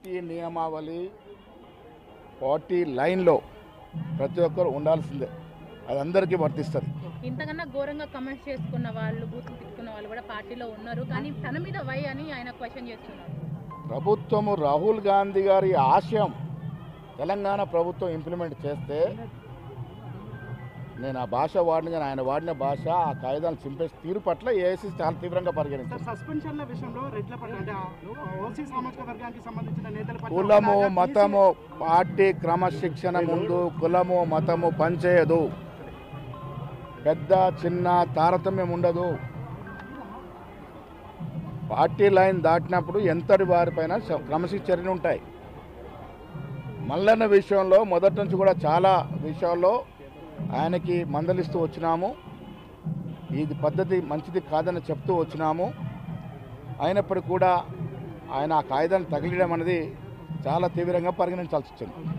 Party నియమావళి party లైన్లో ప్రతి ఒక్కరు ఉండాల్సిందే, అది అందరికీ వర్తిస్తుంది. ఇంతకన్నా ఘోరంగా కమెంట్స్ చేసుకున్న వాళ్ళు, బూతులు తిట్టుకున్న వాళ్ళు కూడా పార్టీలో ఉన్నారు. కానీ తన మీద వై అని ఆయన క్వశ్చన్ చేస్తున్నారు. ప్రభుత్వము రాహుల్ గాంధీ గారి ఆశయం తెలంగాణ ప్రభుత్వం ఇంప్లిమెంట్ చేస్తే నేను ఆ భాష వాడిన కానీ ఆయన వాడిన భాష ఆ కాయిదాలు చింపేసి తీరు పట్ల ఏఐసీ చాలా తీవ్రంగా పరిగణించారు. సస్పెన్షన్ల విషయంలో రెడ్ల పట్ల అంటే ఓసీ సామాజిక వర్గానికి సంబంధించిన నేతల పట్ల కులము మతము పార్టీ క్రమశిక్షణ ముందు కులము మతము పనిచేయదు, పెద్ద చిన్న తారతమ్యం ఉండదు. పార్టీ లైన్ దాటినప్పుడు ఎంతటి వారిపైన క్రమశిక్షణలు ఉంటాయి. మల్లన్న విషయంలో మొదటి నుంచి కూడా చాలా విషయాల్లో ఆయనకి మందలిస్తూ వచ్చినాము, ఇది పద్ధతి మంచిది కాదని చెప్తూ వచ్చినాము. అయినప్పటికీ కూడా ఆయన ఆ కాయిదాన్ని తగిలియడం అనేది చాలా తీవ్రంగా పరిగణించాల్సి వచ్చింది.